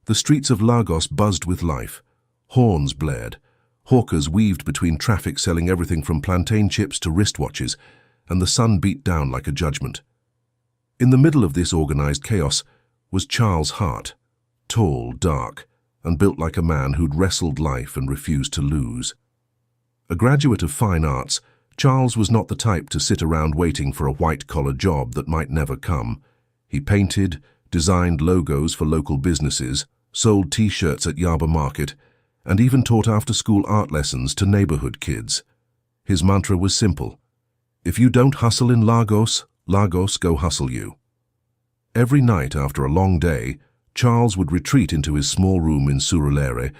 The streets of Lagos buzzed with life. Horns blared. Hawkers weaved between traffic selling everything from plantain chips to wristwatches, and the sun beat down like a judgment. In the middle of this organized chaos was Charles Hart, tall, dark, and built like a man who'd wrestled life and refused to lose. A graduate of fine arts, Charles was not the type to sit around waiting for a white-collar job that might never come. He painted, designed logos for local businesses, sold T-shirts at Yaba Market, and even taught after-school art lessons to neighborhood kids. His mantra was simple: if you don't hustle in Lagos, Lagos go hustle you. Every night after a long day, Charles would retreat into his small room in Surulere,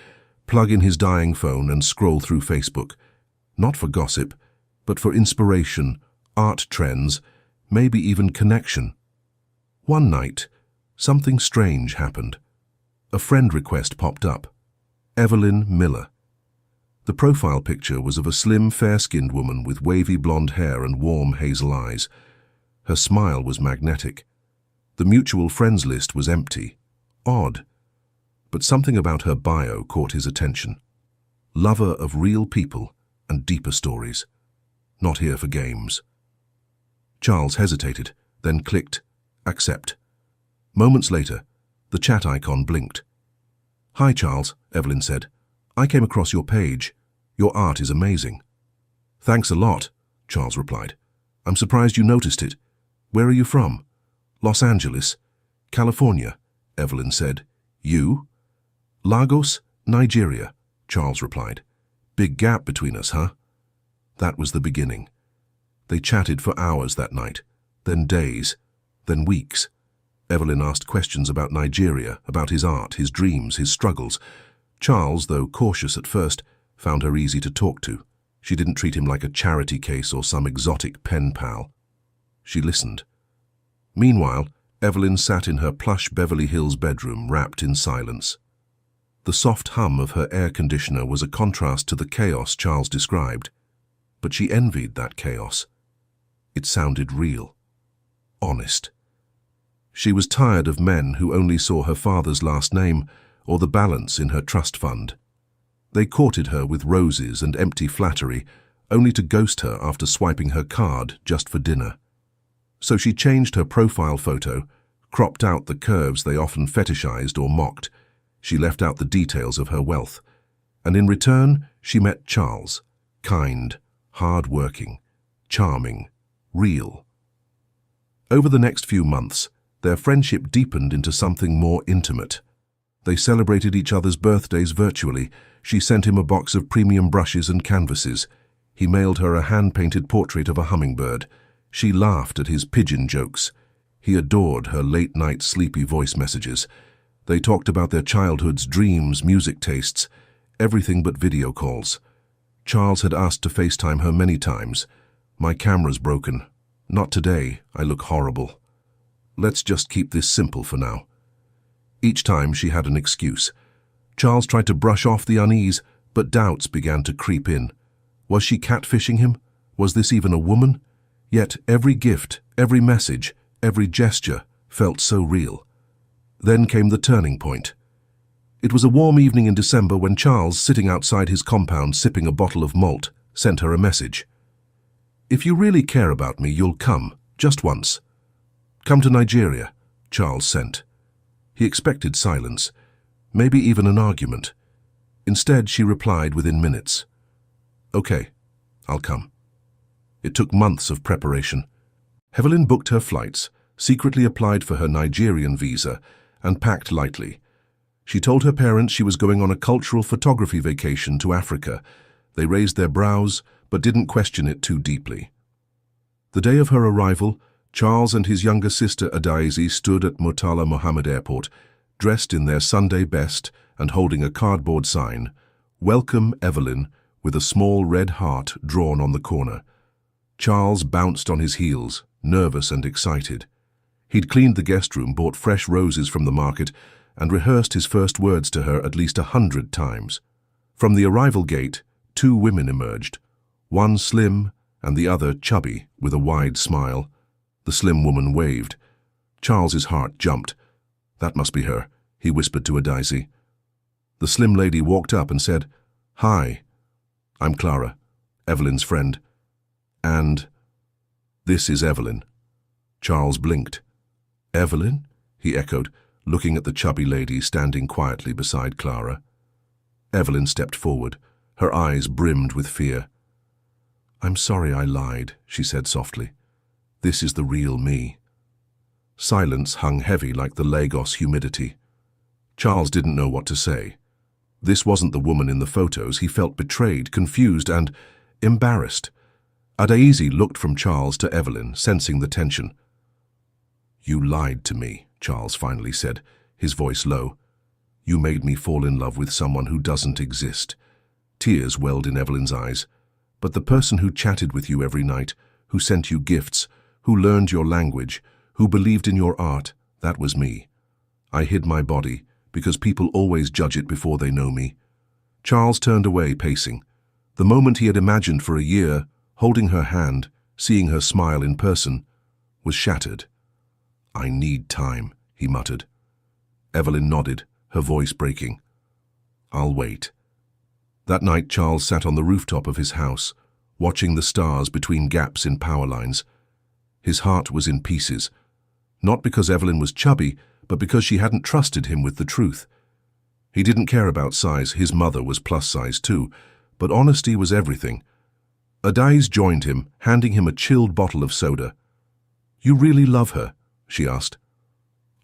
plug in his dying phone and scroll through Facebook, not for gossip, but for inspiration, art trends, maybe even connection. One night, something strange happened. A friend request popped up. Evelyn Miller. The profile picture was of a slim, fair-skinned woman with wavy blonde hair and warm hazel eyes. Her smile was magnetic. The mutual friends list was empty. Odd. But something about her bio caught his attention. Lover of real people and deeper stories. Not here for games. Charles hesitated, then clicked accept. Moments later, the chat icon blinked. "Hi, Charles," Evelyn said. "I came across your page. Your art is amazing." "Thanks a lot," Charles replied. "I'm surprised you noticed it. Where are you from?" "Los Angeles, California," Evelyn said. "You?" "Lagos, Nigeria," Charles replied. "Big gap between us, huh?" That was the beginning. They chatted for hours that night, then days, then weeks. Evelyn asked questions about Nigeria, about his art, his dreams, his struggles. Charles, though cautious at first, found her easy to talk to. She didn't treat him like a charity case or some exotic pen pal. She listened. Meanwhile, Evelyn sat in her plush Beverly Hills bedroom, wrapped in silence. The soft hum of her air conditioner was a contrast to the chaos Charles described. But she envied that chaos. It sounded real. Honest. She was tired of men who only saw her father's last name or the balance in her trust fund. They courted her with roses and empty flattery, only to ghost her after swiping her card just for dinner. So she changed her profile photo, cropped out the curves they often fetishized or mocked. She left out the details of her wealth. And in return, she met Charles, kind, hard-working, charming, real. Over the next few months, their friendship deepened into something more intimate. They celebrated each other's birthdays virtually. She sent him a box of premium brushes and canvases. He mailed her a hand-painted portrait of a hummingbird. She laughed at his pigeon jokes. He adored her late-night sleepy voice messages. They talked about their childhood's dreams, music tastes, everything but video calls. Charles had asked to FaceTime her many times. "My camera's broken. Not today, I look horrible. Let's just keep this simple for now." Each time she had an excuse. Charles tried to brush off the unease, but doubts began to creep in. Was she catfishing him? Was this even a woman? Yet every gift, every message, every gesture felt so real. Then came the turning point. It was a warm evening in December when Charles, sitting outside his compound sipping a bottle of malt, sent her a message. "If you really care about me, you'll come, just once." "Come to Nigeria," Charles sent. He expected silence, maybe even an argument. Instead, she replied within minutes. "Okay, I'll come." It took months of preparation. Evelyn booked her flights, secretly applied for her Nigerian visa, and packed lightly. She told her parents she was going on a cultural photography vacation to Africa. They raised their brows, but didn't question it too deeply. The day of her arrival, Charles and his younger sister Adaizi stood at Murtala Mohammed Airport, dressed in their Sunday best and holding a cardboard sign, "Welcome, Evelyn," with a small red heart drawn on the corner. Charles bounced on his heels, nervous and excited. He'd cleaned the guest room, bought fresh roses from the market, and rehearsed his first words to her at least 100 times. From the arrival gate, 2 women emerged, one slim and the other chubby with a wide smile. The slim woman waved. Charles's heart jumped. That must be her. he whispered to Daisy. The slim lady walked up and said, "Hi, I'm Clara, Evelyn's friend. And this is Evelyn." Charles blinked. "Evelyn?" he echoed, looking at the chubby lady standing quietly beside Clara. Evelyn stepped forward, her eyes brimmed with fear. "I'm sorry I lied," she said softly. "This is the real me." Silence hung heavy like the Lagos humidity. Charles didn't know what to say. This wasn't the woman in the photos. He felt betrayed, confused, and embarrassed. Daisy looked from Charles to Evelyn, sensing the tension. "You lied to me," Charles finally said, his voice low. "You made me fall in love with someone who doesn't exist." Tears welled in Evelyn's eyes. "But the person who chatted with you every night, who sent you gifts, who learned your language, who believed in your art, that was me. I hid my body, because people always judge it before they know me." Charles turned away, pacing. The moment he had imagined for a year, holding her hand, seeing her smile in person, was shattered. "I need time," he muttered. Evelyn nodded, her voice breaking. "I'll wait." That night Charles sat on the rooftop of his house, watching the stars between gaps in power lines. His heart was in pieces, not because Evelyn was chubby, but because she hadn't trusted him with the truth. He didn't care about size, his mother was plus size too, but honesty was everything. Daisy joined him, handing him a chilled bottle of soda. "You really love her?" she asked.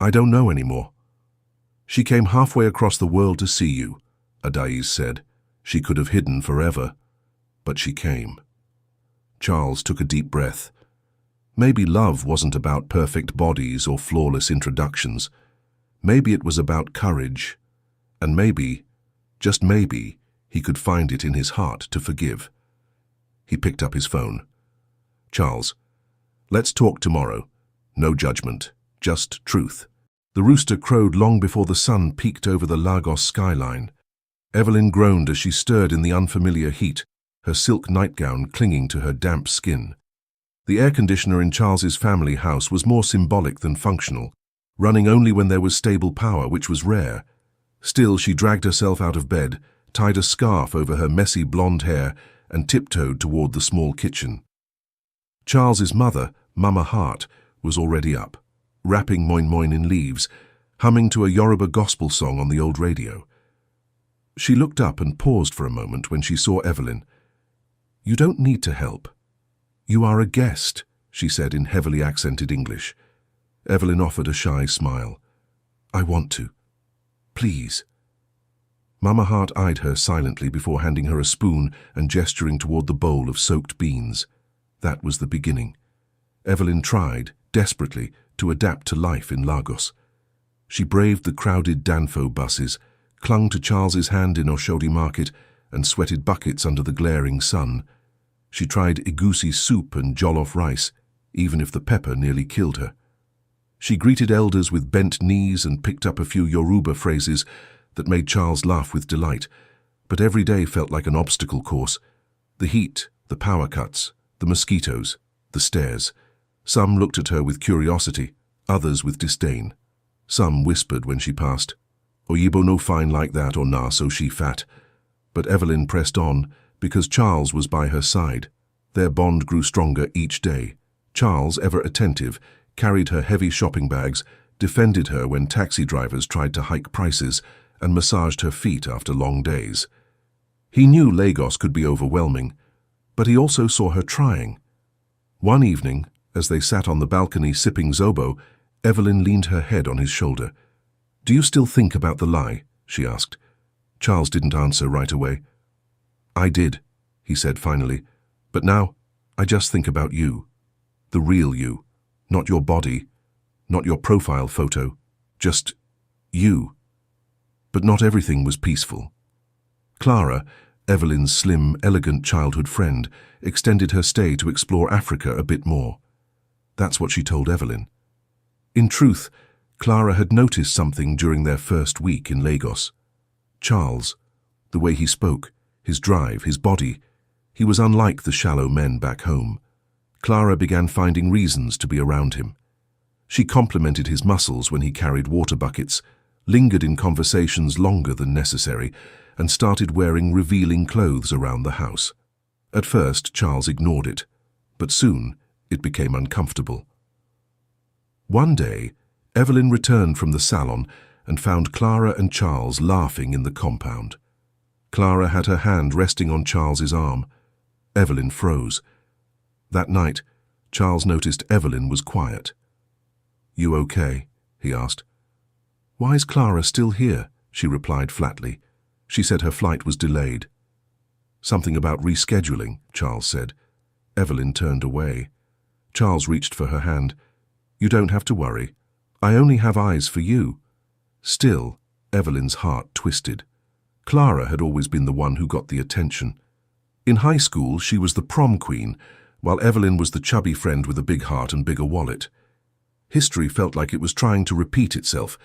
"I don't know anymore." "She came halfway across the world to see you," Daisy said. "She could have hidden forever, but she came." Charles took a deep breath. Maybe love wasn't about perfect bodies or flawless introductions. Maybe it was about courage. And maybe, just maybe, he could find it in his heart to forgive. He picked up his phone. "Charles, let's talk tomorrow. No judgment, just truth." The rooster crowed long before the sun peeked over the Lagos skyline. Evelyn groaned as she stirred in the unfamiliar heat, her silk nightgown clinging to her damp skin. The air conditioner in Charles's family house was more symbolic than functional, running only when there was stable power, which was rare. Still, she dragged herself out of bed, tied a scarf over her messy blonde hair, and tiptoed toward the small kitchen. Charles's mother, Mama Hart, was already up, wrapping moin moin in leaves, humming to a Yoruba gospel song on the old radio. She looked up and paused for a moment when she saw Evelyn. "You don't need to help. You are a guest," she said in heavily accented English. Evelyn offered a shy smile. "I want to. Please." Mama Hart eyed her silently before handing her a spoon and gesturing toward the bowl of soaked beans. That was the beginning. Evelyn tried, desperately, to adapt to life in Lagos. She braved the crowded Danfo buses, clung to Charles's hand in Oshodi Market, and sweated buckets under the glaring sun. She tried egusi soup and jollof rice, even if the pepper nearly killed her. She greeted elders with bent knees and picked up a few Yoruba phrases that made Charles laugh with delight, but every day felt like an obstacle course. The heat, the power cuts, the mosquitoes, the stares. Some looked at her with curiosity, others with disdain. Some whispered when she passed, "Oyibo no fine like that, or nah, so she fat." But Evelyn pressed on, because Charles was by her side. Their bond grew stronger each day. Charles, ever attentive, carried her heavy shopping bags, defended her when taxi drivers tried to hike prices, and massaged her feet after long days. He knew Lagos could be overwhelming, but he also saw her trying. One evening, as they sat on the balcony sipping zobo, Evelyn leaned her head on his shoulder. "Do you still think about the lie?" she asked. Charles didn't answer right away. "I did," he said finally, "but now I just think about you. The real you, not your body, not your profile photo, just you." But not everything was peaceful. Clara, Evelyn's slim, elegant childhood friend, extended her stay to explore Africa a bit more. That's what she told Evelyn. In truth, Clara had noticed something during their first week in Lagos. Charles, the way he spoke, his drive, his body, he was unlike the shallow men back home. Clara began finding reasons to be around him. She complimented his muscles when he carried water buckets, lingered in conversations longer than necessary, and started wearing revealing clothes around the house. At first, Charles ignored it, but soon it became uncomfortable. One day, Evelyn returned from the salon and found Clara and Charles laughing in the compound. Clara had her hand resting on Charles's arm. Evelyn froze. That night, Charles noticed Evelyn was quiet. "You okay?" he asked. "Why is Clara still here?" she replied flatly. She said her flight was delayed. "Something about rescheduling," Charles said. Evelyn turned away. Charles reached for her hand. "You don't have to worry. I only have eyes for you." Still, Evelyn's heart twisted. Clara had always been the one who got the attention. In high school, she was the prom queen, while Evelyn was the chubby friend with a big heart and bigger wallet. History felt like it was trying to repeat itself.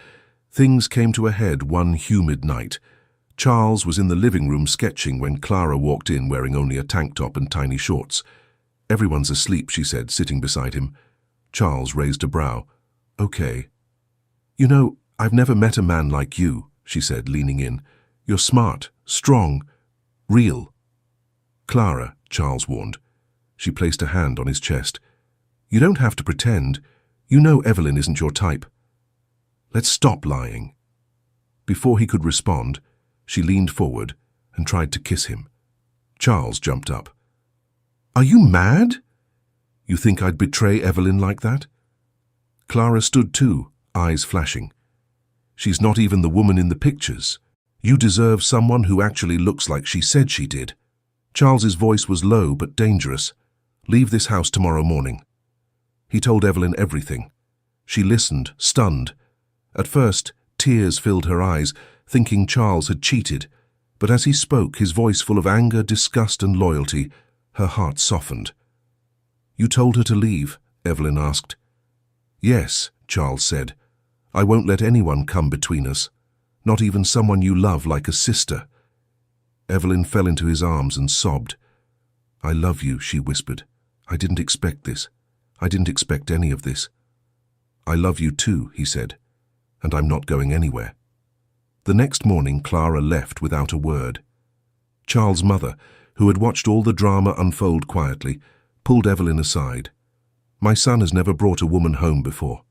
Things came to a head one humid night. Charles was in the living room sketching when Clara walked in wearing only a tank top and tiny shorts. "Everyone's asleep," she said, sitting beside him. Charles raised a brow. "Okay." "You know, I've never met a man like you," she said, leaning in. "You're smart, strong, real." "Clara," Charles warned. She placed a hand on his chest. "You don't have to pretend. You know Evelyn isn't your type. Let's stop lying." Before he could respond, she leaned forward and tried to kiss him. Charles jumped up. "Are you mad? You think I'd betray Evelyn like that?" Clara stood too, eyes flashing. "She's not even the woman in the pictures. You deserve someone who actually looks like she said she did." Charles's voice was low but dangerous. "Leave this house tomorrow morning." He told Evelyn everything. She listened, stunned. At first, tears filled her eyes, thinking Charles had cheated. But as he spoke, his voice full of anger, disgust and loyalty, her heart softened. "You told her to leave?" Evelyn asked. "Yes," Charles said. "I won't let anyone come between us, not even someone you love like a sister." Evelyn fell into his arms and sobbed. "I love you," she whispered. "I didn't expect this. I didn't expect any of this." "I love you too," he said, "and I'm not going anywhere." The next morning, Clara left without a word. Charles' mother, who had watched all the drama unfold quietly, pulled Evelyn aside. "My son has never brought a woman home before.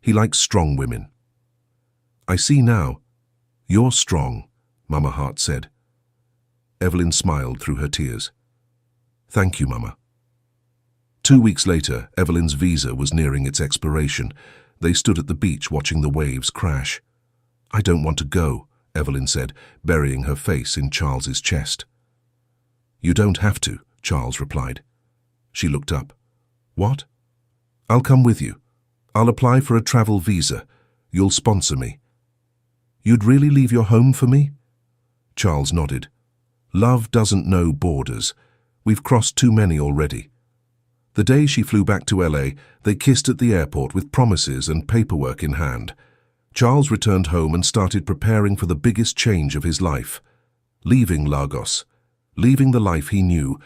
He likes strong women." "I see now. You're strong," Mama Hart said. Evelyn smiled through her tears. "Thank you, Mama." 2 weeks later, Evelyn's visa was nearing its expiration. They stood at the beach watching the waves crash. "I don't want to go," Evelyn said, burying her face in Charles's chest. "You don't have to," Charles replied. She looked up. "What?" "I'll come with you. I'll apply for a travel visa. You'll sponsor me." "You'd really leave your home for me?" Charles nodded. "Love doesn't know borders. We've crossed too many already." The day she flew back to LA, they kissed at the airport with promises and paperwork in hand. Charles returned home and started preparing for the biggest change of his life. Leaving Lagos, leaving the life he knew,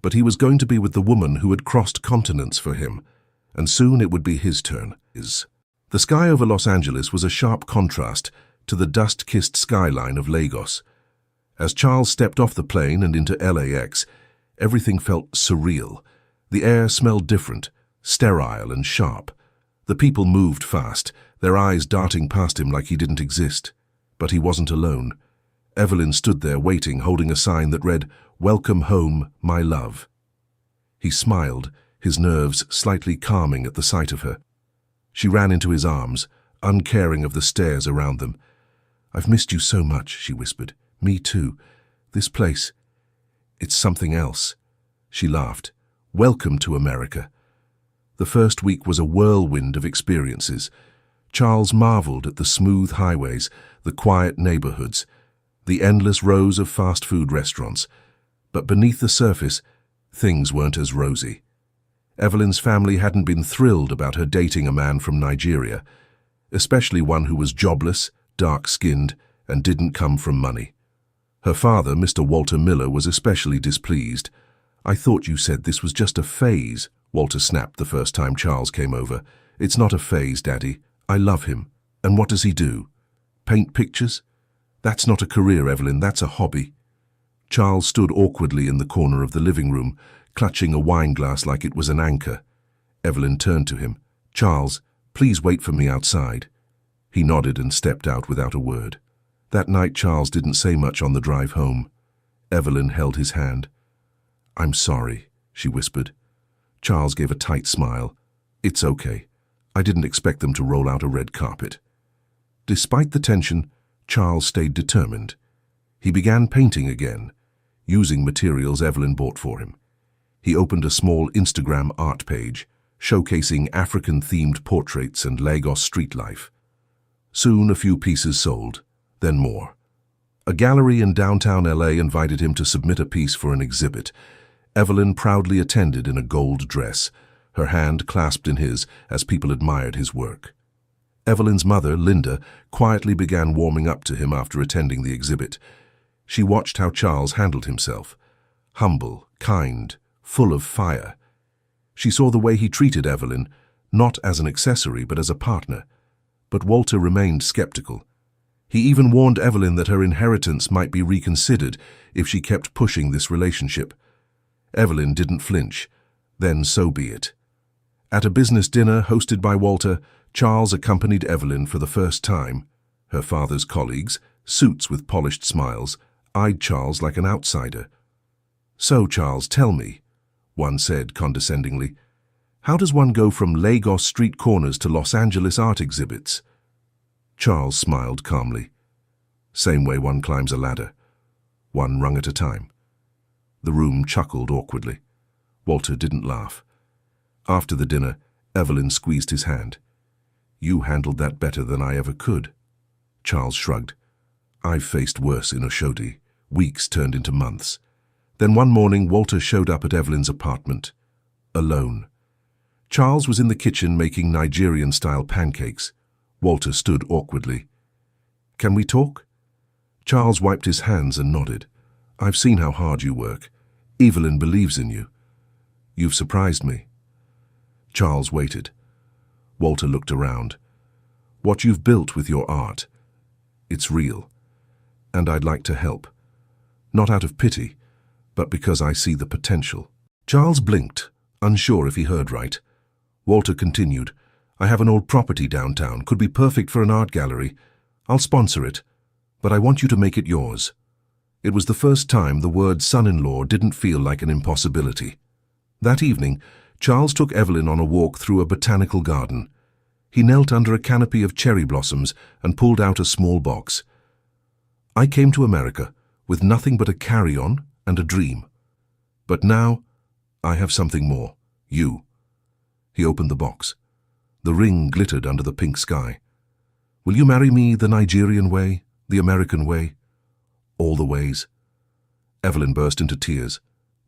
but he was going to be with the woman who had crossed continents for him, and soon it would be his turn. The sky over Los Angeles was a sharp contrast to the dust-kissed skyline of Lagos. As Charles stepped off the plane and into LAX, everything felt surreal. The air smelled different, sterile and sharp. The people moved fast, their eyes darting past him like he didn't exist. But he wasn't alone. Evelyn stood there waiting, holding a sign that read, "Welcome home, my love." He smiled, his nerves slightly calming at the sight of her. She ran into his arms, uncaring of the stares around them. "I've missed you so much," she whispered. "Me too. This place, it's something else." She laughed. "Welcome to America." The first week was a whirlwind of experiences. Charles marveled at the smooth highways, the quiet neighborhoods, the endless rows of fast food restaurants. But beneath the surface, things weren't as rosy. Evelyn's family hadn't been thrilled about her dating a man from Nigeria, especially one who was jobless, dark-skinned, and didn't come from money. Her father, Mr. Walter Miller, was especially displeased. "I thought you said this was just a phase," Walter snapped the first time Charles came over. "It's not a phase, Daddy. I love him. And what does he do?" Paint pictures? That's not a career, Evelyn, that's a hobby. Charles stood awkwardly in the corner of the living room, clutching a wine glass like it was an anchor. Evelyn turned to him. Charles, please wait for me outside. He nodded and stepped out without a word. That night Charles didn't say much on the drive home. Evelyn held his hand. I'm sorry, she whispered. Charles gave a tight smile. It's okay. I didn't expect them to roll out a red carpet. Despite the tension, Charles stayed determined. He began painting again, using materials Evelyn bought for him. He opened a small Instagram art page, showcasing African-themed portraits and Lagos street life. Soon a few pieces sold, then more. A gallery in downtown LA invited him to submit a piece for an exhibit. Evelyn proudly attended in a gold dress, her hand clasped in his as people admired his work. Evelyn's mother, Linda, quietly began warming up to him after attending the exhibit. She watched how Charles handled himself. Humble, kind, full of fire. She saw the way he treated Evelyn, not as an accessory but as a partner. But Walter remained skeptical. He even warned Evelyn that her inheritance might be reconsidered if she kept pushing this relationship. Evelyn didn't flinch. Then so be it. At a business dinner hosted by Walter, Charles accompanied Evelyn for the first time. Her father's colleagues, suits with polished smiles, eyed Charles like an outsider. So, Charles, tell me, one said condescendingly, how does one go from Lagos street corners to Los Angeles art exhibits? Charles smiled calmly. Same way one climbs a ladder, one rung at a time. The room chuckled awkwardly. Walter didn't laugh. After the dinner, Evelyn squeezed his hand. You handled that better than I ever could. Charles shrugged. I've faced worse in Oshodi. Weeks turned into months. Then one morning, Walter showed up at Evelyn's apartment, alone. Charles was in the kitchen making Nigerian-style pancakes. Walter stood awkwardly. Can we talk? Charles wiped his hands and nodded. I've seen how hard you work. Evelyn believes in you. You've surprised me. Charles waited. Walter looked around. What you've built with your art, it's real. And I'd like to help. Not out of pity, but because I see the potential. Charles blinked, unsure if he heard right. Walter continued, I have an old property downtown, could be perfect for an art gallery. I'll sponsor it, but I want you to make it yours. It was the first time the word son-in-law didn't feel like an impossibility. That evening, Charles took Evelyn on a walk through a botanical garden. He knelt under a canopy of cherry blossoms and pulled out a small box. I came to America with nothing but a carry-on and a dream. But now, I have something more. You. He opened the box. The ring glittered under the pink sky. Will you marry me the Nigerian way, the American way? All the ways. Evelyn burst into tears.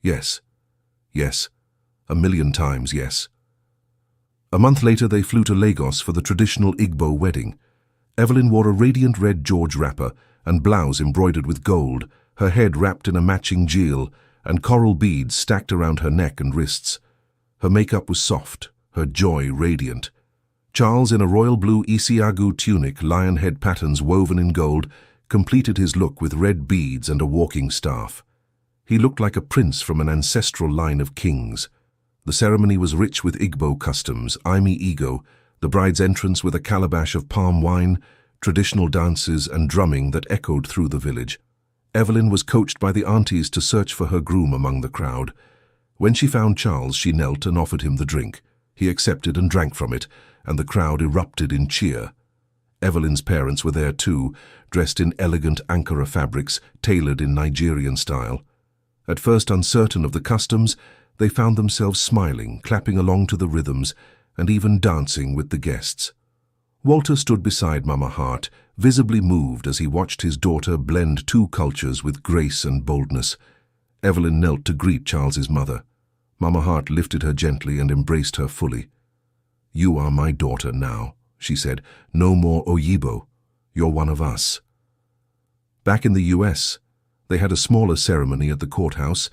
Yes. Yes. 1,000,000 times yes. A month later they flew to Lagos for the traditional Igbo wedding. Evelyn wore a radiant red George wrapper and blouse embroidered with gold, her head wrapped in a matching jewel, and coral beads stacked around her neck and wrists. Her makeup was soft, her joy radiant. Charles, in a royal blue Isiagu tunic, lion head patterns woven in gold, completed his look with red beads and a walking staff. He looked like a prince from an ancestral line of kings. The ceremony was rich with Igbo customs, Imi Ego, the bride's entrance with a calabash of palm wine, traditional dances and drumming that echoed through the village. Evelyn was coached by the aunties to search for her groom among the crowd. When she found Charles, she knelt and offered him the drink. He accepted and drank from it, and the crowd erupted in cheer. Evelyn's parents were there too, dressed in elegant Ankara fabrics tailored in Nigerian style. At first uncertain of the customs, they found themselves smiling, clapping along to the rhythms, and even dancing with the guests. Walter stood beside Mama Hart, visibly moved as he watched his daughter blend two cultures with grace and boldness. Evelyn knelt to greet Charles's mother. Mama Hart lifted her gently and embraced her fully. You are my daughter now, she said. No more Oyibo. You're one of us. Back in the U.S., they had a smaller ceremony at the courthouse,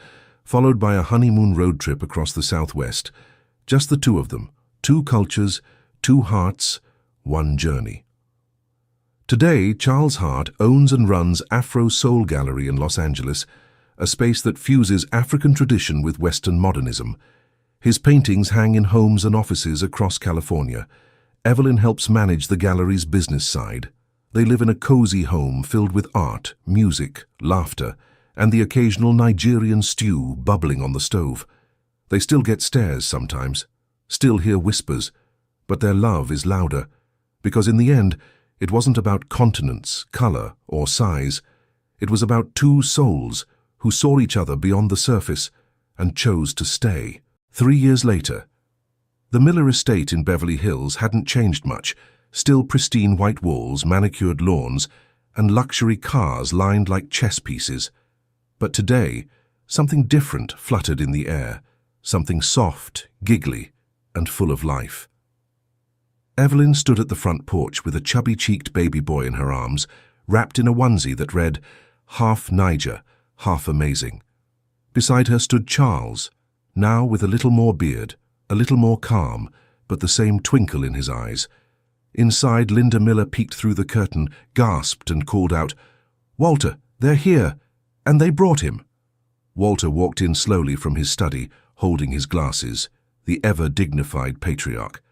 followed by a honeymoon road trip across the Southwest. Just the two of them, two cultures, two hearts, one journey. Today, Charles Hart owns and runs Afro Soul Gallery in Los Angeles, a space that fuses African tradition with Western modernism. His paintings hang in homes and offices across California. Evelyn helps manage the gallery's business side. They live in a cozy home filled with art, music, laughter, and the occasional Nigerian stew bubbling on the stove. They still get stares sometimes, still hear whispers, but their love is louder, because in the end, it wasn't about continents, color, or size. It was about two souls who saw each other beyond the surface and chose to stay. 3 years later, the Miller estate in Beverly Hills hadn't changed much, still pristine white walls, manicured lawns, and luxury cars lined like chess pieces. But today, something different fluttered in the air, something soft, giggly, and full of life. Evelyn stood at the front porch with a chubby-cheeked baby boy in her arms, wrapped in a onesie that read, "Half Naija, half amazing." Beside her stood Charles, now with a little more beard, a little more calm, but the same twinkle in his eyes. Inside, Linda Miller peeked through the curtain, gasped and called out, "Walter, they're here, and they brought him." Walter walked in slowly from his study, holding his glasses, the ever-dignified patriarch.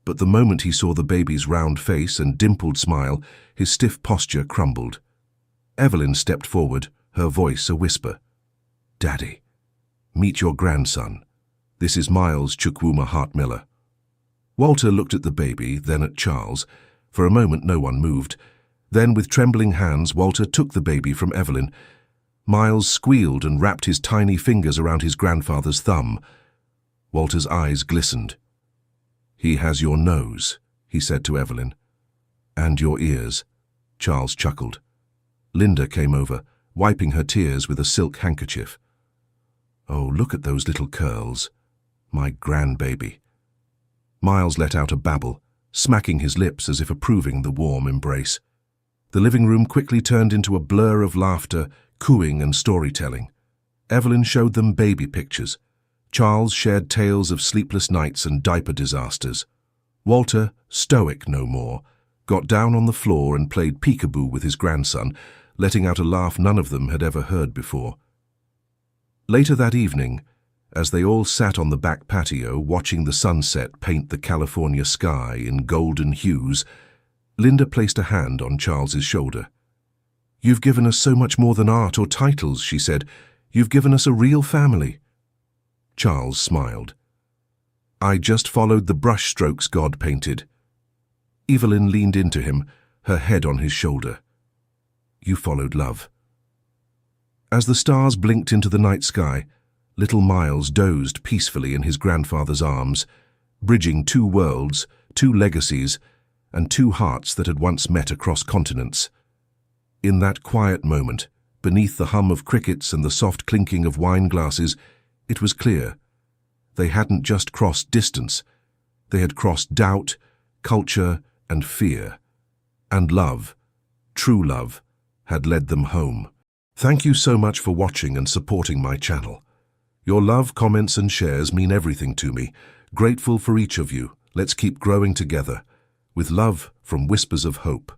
But the moment he saw the baby's round face and dimpled smile, his stiff posture crumbled. Evelyn stepped forward, her voice a whisper. "Daddy, meet your grandson. This is Miles Chukwuma Hart Miller." Walter looked at the baby, then at Charles. For a moment no one moved. Then with trembling hands, Walter took the baby from Evelyn. Miles squealed and wrapped his tiny fingers around his grandfather's thumb. Walter's eyes glistened. "He has your nose," he said to Evelyn. "And your ears," Charles chuckled. Linda came over, wiping her tears with a silk handkerchief. "Oh, look at those little curls. My grandbaby." Miles let out a babble, smacking his lips as if approving the warm embrace. The living room quickly turned into a blur of laughter, cooing and storytelling. Evelyn showed them baby pictures. Charles shared tales of sleepless nights and diaper disasters. Walter, stoic no more, got down on the floor and played peekaboo with his grandson, letting out a laugh none of them had ever heard before. Later that evening, as they all sat on the back patio watching the sunset paint the California sky in golden hues, Linda placed a hand on Charles's shoulder. "You've given us so much more than art or titles," she said. "You've given us a real family." Charles smiled. "I just followed the brushstrokes God painted." Evelyn leaned into him, her head on his shoulder. "You followed love." As the stars blinked into the night sky, little Miles dozed peacefully in his grandfather's arms, bridging two worlds, two legacies, and two hearts that had once met across continents. In that quiet moment, beneath the hum of crickets and the soft clinking of wine glasses, it was clear. They hadn't just crossed distance. They had crossed doubt, culture, and fear. And love, true love, had led them home. Thank you so much for watching and supporting my channel. Your love, comments, and shares mean everything to me. Grateful for each of you. Let's keep growing together. With love from Whispers of Hope.